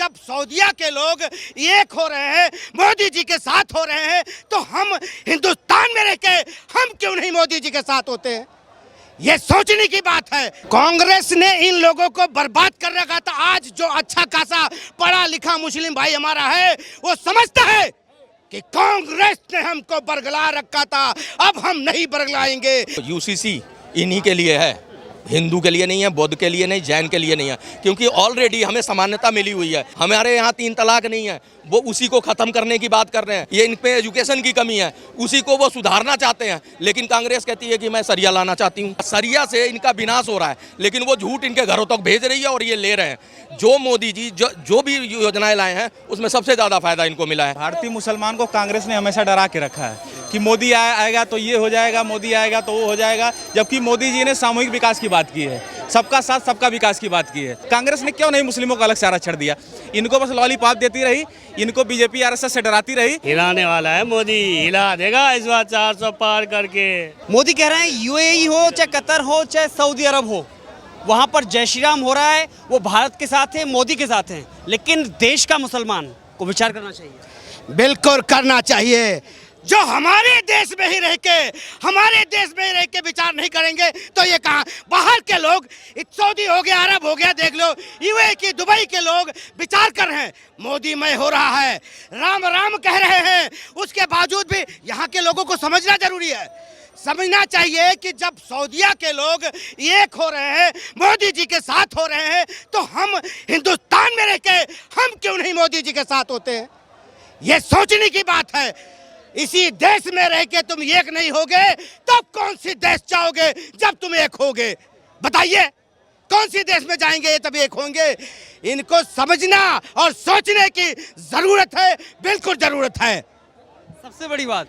जब सऊदीया के लोग एक हो रहे हैं, मोदी जी के साथ हो रहे हैं, तो हम हिंदुस्तान में रह के हम क्यों नहीं मोदी जी के साथ होते हैं? ये सोचने की बात है। कांग्रेस ने इन लोगों को बर्बाद कर रखा था। आज जो अच्छा खासा पढ़ा लिखा मुस्लिम भाई हमारा है, वो समझता है कि कांग्रेस ने हमको बरगला रखा था, अब हम नहीं बरगलाएंगे। यूसीसी इन्हीं के लिए है, हिंदू के लिए नहीं है, बौद्ध के लिए नहीं, जैन के लिए नहीं है, क्योंकि ऑलरेडी हमें समानता मिली हुई है। हमारे यहाँ 3 तलाक नहीं है, वो उसी को खत्म करने की बात कर रहे हैं। ये इन पे एजुकेशन की कमी है, उसी को वो सुधारना चाहते हैं। लेकिन कांग्रेस कहती है कि मैं सरिया लाना चाहती हूँ। सरिया से इनका विनाश हो रहा है, लेकिन वो झूठ इनके घरों तक भेज रही है और ये ले रहे हैं। जो मोदी जी जो भी योजनाएं लाए हैं, उसमें सबसे ज़्यादा फायदा इनको मिला है। भारतीय मुसलमान को कांग्रेस ने हमेशा डरा के रखा है कि मोदी आएगा तो ये हो जाएगा, मोदी आएगा तो वो हो जाएगा, जबकि मोदी जी ने सामूहिक विकास की बात की है, सबका साथ सबका विकास की बात की है। कांग्रेस ने क्यों नहीं मुस्लिमों को अलग से आरक्षण दिया? इनको बस लॉलीपॉप देती रही, इनको बीजेपी आरएसएस से डराती रही। हिलाने वाला है मोदी, हिला देगा इस बार 400 पार करके। मोदी कह रहे हैं यूएई हो चाहे कतर हो चाहे सऊदी अरब हो, वहाँ पर जय श्री राम हो रहा है, वो भारत के साथ है, मोदी के साथ है। लेकिन देश का मुसलमान को विचार करना चाहिए। बिल्कुल करना चाहिए। जो हमारे देश में ही रह के विचार नहीं करेंगे तो ये कहाँ? बाहर के लोग, सऊदी हो गया, अरब हो गया, देख लो, यूएई की, दुबई के लोग विचार कर रहे हैं, मोदी मय हो रहा है, राम राम कह रहे हैं। उसके बावजूद भी यहाँ के लोगों को समझना जरूरी है। समझना चाहिए कि जब सऊदीया के लोग एक हो रहे हैं, मोदी जी के साथ हो रहे हैं, तो हम हिंदुस्तान में रह के हम क्यों नहीं मोदी जी के साथ होते हैं? ये सोचने की बात है। इसी देश में रह के तुम एक नहीं होगे, तब कौन सी देश चाहोगे जब तुम एक होगे? बताइए, कौन सी देश में जाएंगे तब एक होंगे? इनको समझना और सोचने की जरूरत है, बिल्कुल जरूरत है। सबसे बड़ी बात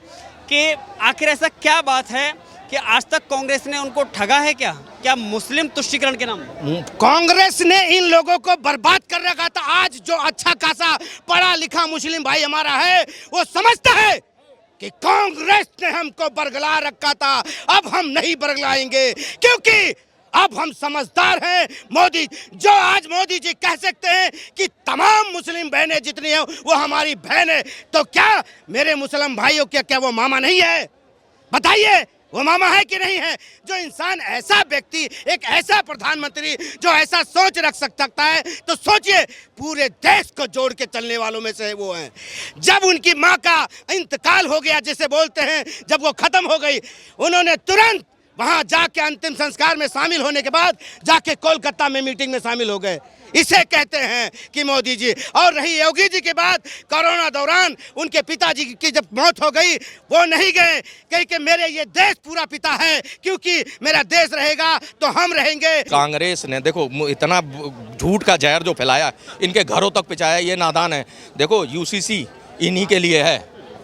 कि आखिर ऐसा क्या बात है कि आज तक कांग्रेस ने उनको ठगा है? क्या मुस्लिम तुष्टीकरण के नाम? कांग्रेस ने इन लोगों को बर्बाद कर रखा था। आज जो अच्छा खासा पढ़ा लिखा मुस्लिम भाई हमारा है, वो समझता है कि कांग्रेस ने हमको बरगला रखा था, अब हम नहीं बरगलाएंगे, क्योंकि अब हम समझदार हैं। आज मोदी जी कह सकते हैं कि तमाम मुस्लिम बहनें जितनी हैं वो हमारी बहन है, तो क्या मेरे मुस्लिम भाइयों क्या वो मामा नहीं है? बताइए, वो मामा है कि नहीं है? जो इंसान, ऐसा व्यक्ति, एक ऐसा प्रधानमंत्री जो ऐसा सोच रख सकता है, तो सोचिए, पूरे देश को जोड़ के चलने वालों में से वो हैं। जब उनकी माँ का इंतकाल हो गया, जिसे बोलते हैं, जब वो खत्म हो गई, उन्होंने तुरंत वहां जाके अंतिम संस्कार में शामिल होने के बाद जाके कोलकाता में मीटिंग में शामिल हो गए। इसे कहते हैं कि मोदी जी। और रही योगी जी के बाद, कोरोना दौरान उनके पिताजी की जब मौत हो गई, वो नहीं गए, कहे कि मेरे ये देश पूरा पिता है, क्योंकि मेरा देश रहेगा तो हम रहेंगे। कांग्रेस ने देखो इतना झूठ का जहर जो फैलाया, इनके घरों तक पहुंचाया, ये नादान है। देखो यूसीसी इन्हीं के लिए है,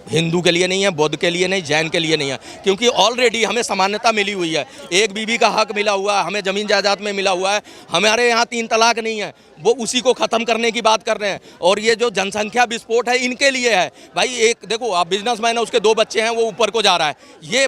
हिंदू के लिए नहीं है, बौद्ध के लिए नहीं, जैन के लिए नहीं है, क्योंकि ऑलरेडी हमें समानता मिली हुई है। एक बीवी का हक मिला हुआ है, हमें ज़मीन जायदाद में मिला हुआ है। हमारे यहाँ 3 तलाक नहीं है, वो उसी को ख़त्म करने की बात कर रहे हैं। और ये जो जनसंख्या विस्फोट है, इनके लिए है भाई। एक देखो, आप बिजनेसमैन है, उसके 2 बच्चे हैं, वो ऊपर को जा रहा है। ये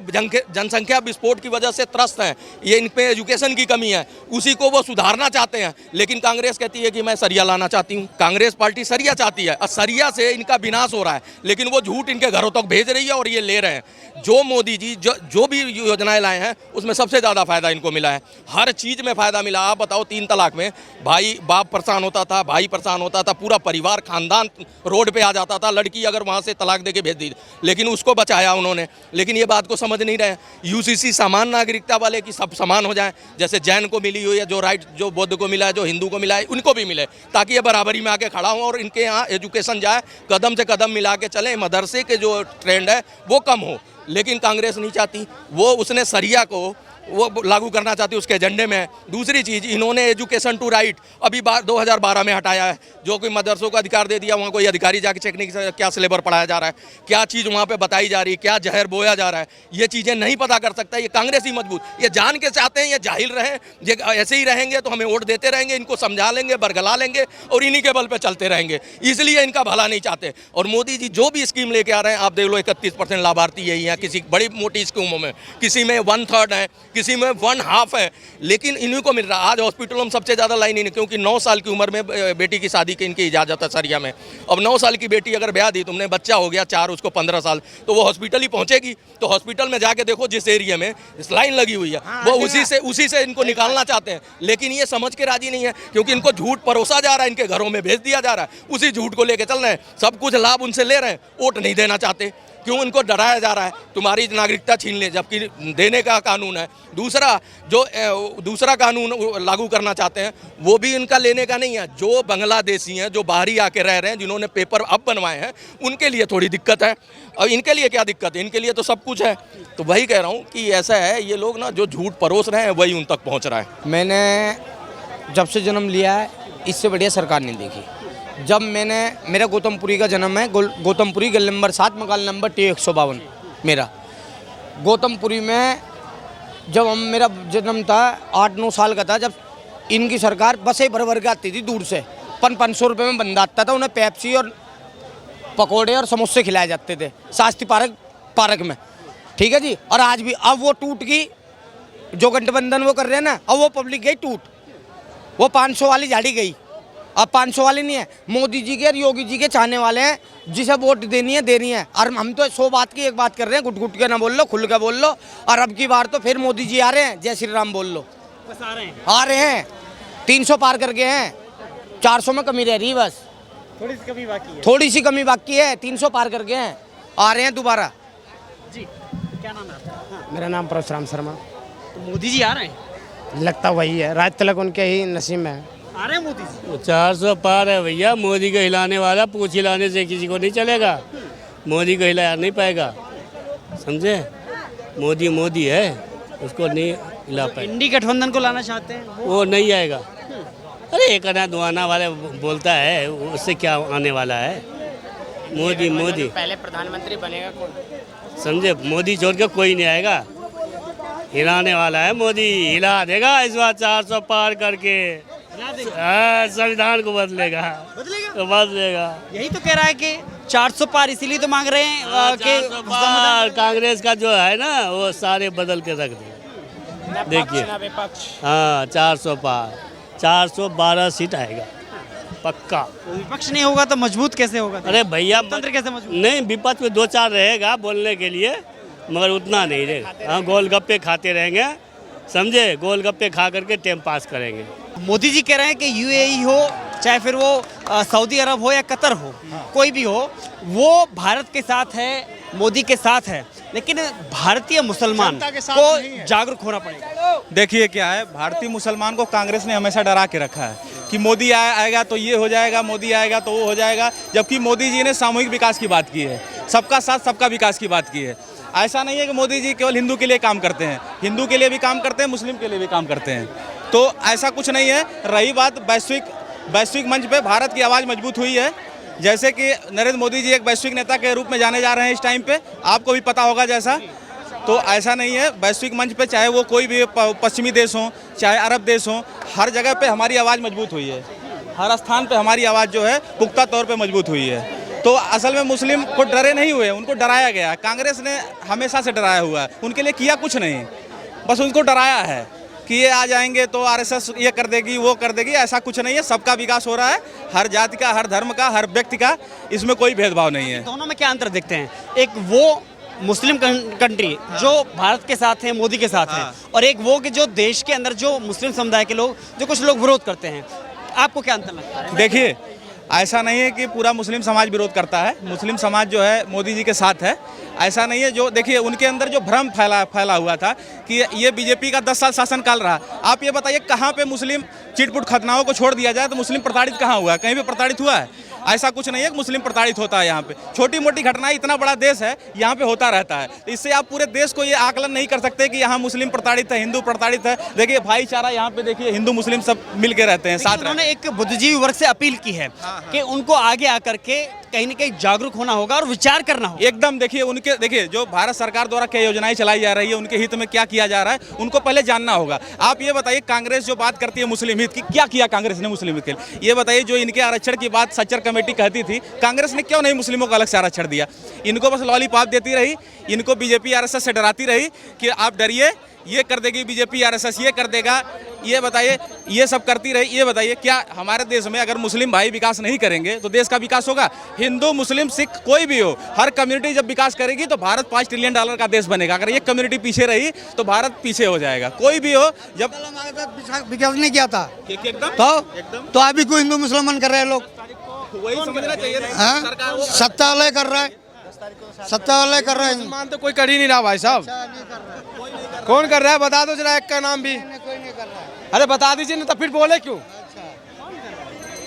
जनसंख्या विस्फोट की वजह से त्रस्त हैं, ये इन पे एजुकेशन की कमी है, उसी को वो सुधारना चाहते हैं। लेकिन कांग्रेस कहती है कि मैं सरिया लाना चाहती हूँ। कांग्रेस पार्टी सरिया चाहती है, और सरिया से इनका विनाश हो रहा है, लेकिन वो झूठ इनके घरों तक भेज रही है और ये ले रहे हैं। जो मोदी जी जो भी योजनाएं लाए हैं, उसमें सबसे ज़्यादा फायदा इनको मिला है। हर चीज़ में फ़ायदा मिला। आप बताओ, 3 तलाक में बाप परेशान होता था, भाई परेशान होता था, पूरा परिवार, खानदान रोड पे आ जाता था। लड़की अगर वहाँ से तलाक दे के भेज दी, लेकिन उसको बचाया उन्होंने। लेकिन ये बात को समझ नहीं रहे। यूसीसी समान नागरिकता वाले की सब समान हो जाए, जैसे जैन को मिली हुई है जो राइट, जो बौद्ध को मिला है, जो हिंदू को मिला है, उनको भी मिले, ताकि ये बराबरी में आके खड़ा हो और इनके यहाँ एजुकेशन जाए, कदम से कदम मिला के चले, मदरसे के जो ट्रेंड है वो कम हो। लेकिन कांग्रेस नहीं चाहती, वो उसने सरिया को वो लागू करना चाहती है, उसके एजेंडे में है। दूसरी चीज़, इन्होंने एजुकेशन टू राइट अभी 2012 में हटाया है, जो कि मदरसों को अधिकार दे दिया। वहाँ कोई अधिकारी जाके चेक नहीं कर क्या सिलेबस पढ़ाया जा रहा है, क्या चीज़ वहाँ पे बताई जा रही है, क्या जहर बोया जा रहा है, ये चीज़ें नहीं पता कर सकता। ये कांग्रेस ही मजबूत, ये जान के चाहते हैं ये जाहिल रहें, ये ऐसे ही रहेंगे तो हमें वोट देते रहेंगे, इनको समझा लेंगे, बरगला लेंगे और इन्हीं के बल पर चलते रहेंगे, इसलिए इनका भला नहीं चाहते। और मोदी जी जो भी स्कीम लेके आ रहे हैं, आप देख लो, 31% लाभार्थी यही हैं, किसी बड़ी मोटी स्कीमों में, किसी में 1/3 है, किसी में 1/2 है, लेकिन इन्हीं को मिल रहा है। आज हॉस्पिटलों में सबसे ज़्यादा लाइन ही नहीं, क्योंकि 9 साल की उम्र में बेटी की शादी की इनकी इजाज़त है सरिया में। अब 9 साल की बेटी अगर ब्याह दी, तुमने बच्चा हो गया 4, उसको 15 साल, तो वो हॉस्पिटल ही पहुँचेगी। तो हॉस्पिटल में जाके देखो जिस एरिया में लाइन लगी हुई है, वो उसी से इनको निकालना चाहते हैं, लेकिन ये समझ के राजी नहीं है, क्योंकि इनको झूठ परोसा जा रहा है, इनके घरों में भेज दिया जा रहा है, उसी झूठ को लेके चल रहे हैं, सब कुछ लाभ उनसे ले रहे हैं, वोट नहीं देना चाहते। क्यों इनको डराया जा रहा है, तुम्हारी नागरिकता छीन ले, जबकि देने का कानून है। दूसरा कानून लागू करना चाहते हैं, वो भी इनका लेने का नहीं है। जो बांग्लादेशी हैं, जो बाहरी आके रह रहे हैं, जिन्होंने पेपर अब बनवाए हैं, उनके लिए थोड़ी दिक्कत है। और इनके लिए क्या दिक्कत है, इनके लिए तो सब कुछ है। तो वही कह रहा हूँ कि ऐसा है, ये लोग ना जो झूठ परोस रहे हैं वही उन तक पहुँच रहा है। मैंने जब से जन्म लिया है, इससे बढ़िया सरकार नहीं देखी। जब मेरा गौतमपुरी का जन्म है, गौतमपुरी गली नंबर 7 मकान नंबर T152 मेरा। गौतमपुरी में जब मेरा जन्म था 8-9 साल का था, जब इनकी सरकार बसें भर भर के आती थी दूर से, 500 रुपये में बंदा आता था, उन्हें पेप्सी और पकोड़े और समोसे खिलाए जाते थे शास्त्री पार्क में, ठीक है जी। और आज भी अब वो टूट गई, जो गठबंधन वो कर रहे हैं ना, अब वो पब्लिक गई टूट, वो 500 वाली झाड़ी गई, अब 500 वाली नहीं है। मोदी जी के और योगी जी के चाहने वाले हैं, जिसे वोट देनी है। और हम तो 100 बात की एक बात कर रहे हैं, घुट के ना बोल लो, खुल के बोल लो। और अब की बार तो फिर मोदी जी आ रहे हैं, जय श्री राम बोल लो। बस आ रहे हैं 300 पार करके हैं, 400 में कमी रह रही, बस थोड़ी सी कमी बाकी है। थोड़ी सी कमी बाकी है, 300 पार करके हैं, आ रहे हैं दोबारा। जी, क्या नाम है आपका? हाँ। मेरा नाम परशुराम शर्मा। तो मोदी जी आ रहे हैं? लगता वही है, राज तिलक उनके ही नसीब में है। आ रहे हैं मोदी जी? 400 पार है भैया। मोदी को हिलाने वाला पूछ हिलाने से किसी को नहीं चलेगा। मोदी को हिलाया नहीं पाएगा, समझे। मोदी है, उसको नहीं हिला पाएगा। इंडी गठबंधन को लाना चाहते हैं वो नहीं आएगा। अरे एक आना दुआना वाले बोलता है, उससे क्या आने वाला है। मोदी पहले प्रधानमंत्री बनेगा कौन? समझे। मोदी छोड़ के कोई नहीं आएगा। हिलाने वाला है मोदी, हिला देगा इस बार 400 पार करके। संविधान को बदलेगा। यही तो कह रहा है कि 400 पार इसीलिए तो मांग रहे हैं कि 400 पार कांग्रेस का जो है ना, वो सारे बदल के रख दे। देखिए, हाँ 400 पार, 412 सीट आएगा पक्का। विपक्ष नहीं होगा तो मजबूत कैसे होगा? अरे भैया तंत्र कैसे मजबूत? नहीं, विपक्ष में 2-4 रहेगा बोलने के लिए, मगर उतना नहीं रहेगा। हाँ, गोलगप्पे खाते रहेंगे, समझे। गोलगप्पे खा करके टाइम पास करेंगे। मोदी जी कह रहे हैं कि यूएई हो, चाहे फिर वो सऊदी अरब हो या कतर हो, कोई भी हो, वो भारत के साथ है, मोदी के साथ है। लेकिन भारतीय मुसलमान को जागरूक होना पड़ेगा। देखिए क्या है, भारतीय मुसलमान को कांग्रेस ने हमेशा डरा के रखा है कि मोदी आएगा तो ये हो जाएगा, मोदी आएगा तो वो हो जाएगा। जबकि मोदी जी ने सामूहिक विकास की बात की है, सबका साथ सबका विकास की बात की है। ऐसा नहीं है कि मोदी जी केवल हिंदू के लिए काम करते हैं, हिंदू के लिए भी काम करते हैं, मुस्लिम के लिए भी काम करते हैं। तो ऐसा कुछ नहीं है। रही बात वैश्विक मंच पे भारत की आवाज़ मजबूत हुई है। जैसे कि नरेंद्र मोदी जी एक वैश्विक नेता के रूप में जाने जा रहे हैं इस टाइम पे, आपको भी पता होगा जैसा। तो ऐसा नहीं है, वैश्विक मंच पे चाहे वो कोई भी पश्चिमी देश हो, चाहे अरब देश हो, हर जगह पे हमारी आवाज़ मजबूत हुई है। हर स्थान पे हमारी आवाज़ जो है पुख्ता तौर पे मजबूत हुई है। तो असल में मुस्लिम को डरे नहीं हुए, उनको डराया गया। कांग्रेस ने हमेशा से डराया हुआ है, उनके लिए किया कुछ नहीं, बस उनको डराया है कि ये आ जाएंगे तो आरएसएस ये कर देगी, वो कर देगी। ऐसा कुछ नहीं है, सबका विकास हो रहा है, हर जाति का, हर धर्म का, हर व्यक्ति का, इसमें कोई भेदभाव नहीं है। दोनों में क्या अंतर देखते हैं? एक वो मुस्लिम कंट्री जो भारत के साथ है, मोदी के साथ है, और एक वो कि जो देश के अंदर जो मुस्लिम समुदाय के लोग, जो कुछ लोग विरोध करते हैं। आपको क्या अंतर लगता है? देखिए, ऐसा नहीं है कि पूरा मुस्लिम समाज विरोध करता है। मुस्लिम समाज जो है मोदी जी के साथ है, ऐसा नहीं है। जो देखिए, उनके अंदर जो भ्रम फैला हुआ था कि ये बीजेपी का 10 साल शासनकाल रहा। आप ये बताइए, कहाँ पे मुस्लिम चिटपुट खतनाओं को छोड़ दिया जाए तो मुस्लिम प्रताड़ित कहाँ हुआ है? कहीं भी प्रताड़ित हुआ है? ऐसा कुछ नहीं है कि मुस्लिम प्रताड़ित होता है। यहाँ पे छोटी मोटी घटनाएं, इतना बड़ा देश है, यहाँ पे होता रहता है। तो इससे आप पूरे देश को ये आकलन नहीं कर सकते कि यहाँ मुस्लिम प्रताड़ित है, हिंदू प्रताड़ित है। देखिए भाईचारा यहाँ पे, देखिए हिंदू मुस्लिम सब मिल के रहते हैं साथ। उन्होंने एक बुद्धिजीवी वर्ग से अपील की है कि उनको आगे आकर के कहीं न कहीं जागरूक होना होगा और विचार करना होगा। एकदम देखिए जो भारत सरकार द्वारा क्या योजनाएं चलाई जा रही है, उनके हित में क्या किया जा रहा है, उनको पहले जानना होगा। आप ये बताइए, कांग्रेस जो बात करती है मुस्लिम हित की, क्या किया कांग्रेस ने मुस्लिम हित के लिए? ये बताइए, जो इनके आरक्षण की बात सच्चर कमेटी कहती थी, कांग्रेस ने क्यों नहीं मुस्लिमों को अलग से आरक्षण दिया? इनको बस लॉलीपॉप देती रही, इनको बीजेपी आरएसएस से डराती रही कि आप डरिए, ये कर देगी बीजेपी आरएसएस, ये कर देगा। ये बताइए, ये सब करती रही। ये बताइए क्या हमारे देश में अगर मुस्लिम भाई विकास नहीं करेंगे तो देश का विकास होगा? हिंदू, मुस्लिम, सिख कोई भी हो, हर कम्युनिटी जब विकास करेगी तो भारत $5 ट्रिलियन का देश बनेगा। अगर ये कम्युनिटी पीछे रही तो भारत पीछे हो जाएगा। कोई भी हो, जब विकास नहीं किया था एकदम तो अभी कोई हिंदू मुसलमान कर रहे हैं लोग। वही समझना चाहिए ना। हाँ? सरकार वो- सत्ता वाले कर रहा है, सत्ता वाले कर रहे हैं। मुसलमान तो कोई कर ही नहीं रहा भाई साहब। कौन कर रहा है बता दो जरा एक का नाम भी। अरे बता दीजिए ना, तो फिर बोले क्यों?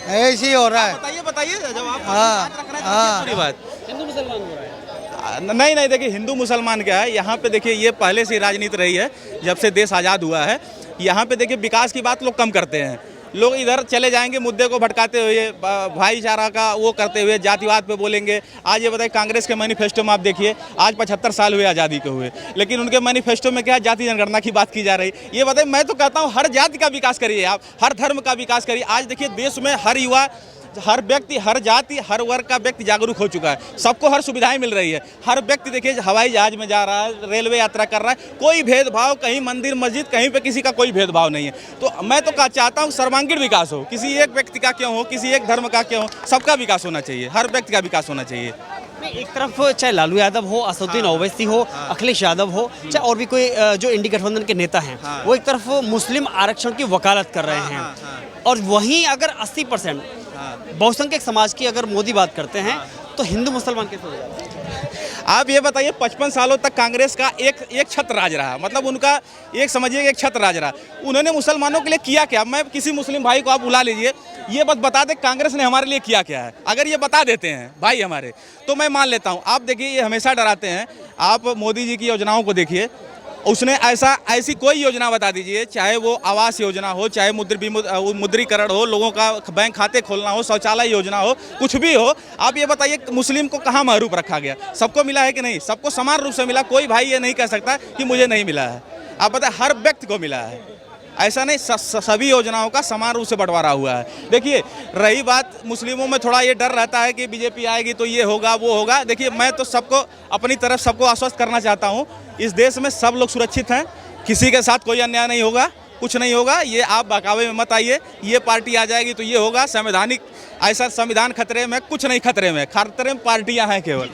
ऐसे ही हो रहा है। बताइए जब आप हाँ, बात रख रहे हैं तो हाँ। पूरी बात हिंदू मुसलमान हो रहा है। नहीं, देखिए हिंदू मुसलमान क्या है, यहाँ पे देखिए ये पहले से राजनीति रही है जब से देश आज़ाद हुआ है। यहाँ पे देखिए विकास की बात लोग कम करते हैं, लोग इधर चले जाएंगे मुद्दे को भटकाते हुए, भाईचारा का वो करते हुए जातिवाद पे बोलेंगे। आज ये बताइए कांग्रेस के मैनिफेस्टो में आप देखिए, आज 75 साल हुए आज़ादी के हुए, लेकिन उनके मैनिफेस्टो में क्या जाति जनगणना की बात की जा रही। ये बताइए, मैं तो कहता हूँ हर जाति का विकास करिए, आप हर धर्म का विकास करिए। आज देखिए देश में हर युवा, हर व्यक्ति, हर जाति, हर वर्ग का व्यक्ति जागरूक हो चुका है, सबको हर सुविधाएं मिल रही है। हर व्यक्ति देखिए हवाई जहाज में जा रहा है, रेलवे यात्रा कर रहा है, कोई भेदभाव, कहीं मंदिर मस्जिद कहीं पे किसी का कोई भेदभाव नहीं है। तो मैं तो चाहता हूँ सर्वांगीण विकास हो, किसी एक व्यक्ति का क्यों हो, किसी एक धर्म का क्यों हो, सबका विकास होना चाहिए, हर व्यक्ति का विकास होना चाहिए। एक तरफ चाहे लालू यादव हो, असदुद्दीन ओवैसी हो, अखिलेश यादव हो, चाहे और भी कोई जो इंडी गठबंधन के नेता हैं, वो एक तरफ मुस्लिम आरक्षण की वकालत कर रहे हैं, और वहीं अगर 80% बहुसंख्यक समाज की अगर मोदी बात करते हैं तो हिंदू मुसलमान कैसे हो जाता है? आप ये बताइए 55 सालों तक कांग्रेस का एक छत्र राज रहा, मतलब उनका एक समझिए एक छत्र राज रहा। उन्होंने मुसलमानों के लिए किया क्या? मैं किसी मुस्लिम भाई को आप बुला लीजिए, ये बस बता दे कांग्रेस ने हमारे लिए किया क्या है। अगर ये बता देते हैं भाई हमारे, तो मैं मान लेता हूँ। आप देखिए ये हमेशा डराते हैं। आप मोदी जी की योजनाओं को देखिए, उसने ऐसी कोई योजना बता दीजिए, चाहे वो आवास योजना हो, चाहे मुद्रीकरण हो, लोगों का बैंक खाते खोलना हो, शौचालय योजना हो, कुछ भी हो। आप ये बताइए मुस्लिम को कहाँ महरूप रखा गया? सबको मिला है कि नहीं? सबको समान रूप से मिला। कोई भाई ये नहीं कह सकता कि मुझे नहीं मिला है। आप बताएं, हर व्यक्ति को मिला है, ऐसा नहीं, सभी योजनाओं का समान रूप से बंटवारा हुआ है। देखिए रही बात मुस्लिमों में, थोड़ा ये डर रहता है कि बीजेपी आएगी तो ये होगा वो होगा। देखिए मैं तो सबको अपनी तरफ सबको आश्वस्त करना चाहता हूँ, इस देश में सब लोग सुरक्षित हैं, किसी के साथ कोई अन्याय नहीं होगा, कुछ नहीं होगा। ये आप बहकावे में मत आइए, ये पार्टी आ जाएगी तो ये होगा। संवैधानिक ऐसा संविधान खतरे में, कुछ नहीं खतरे में, खतरे में पार्टियाँ हैं केवल।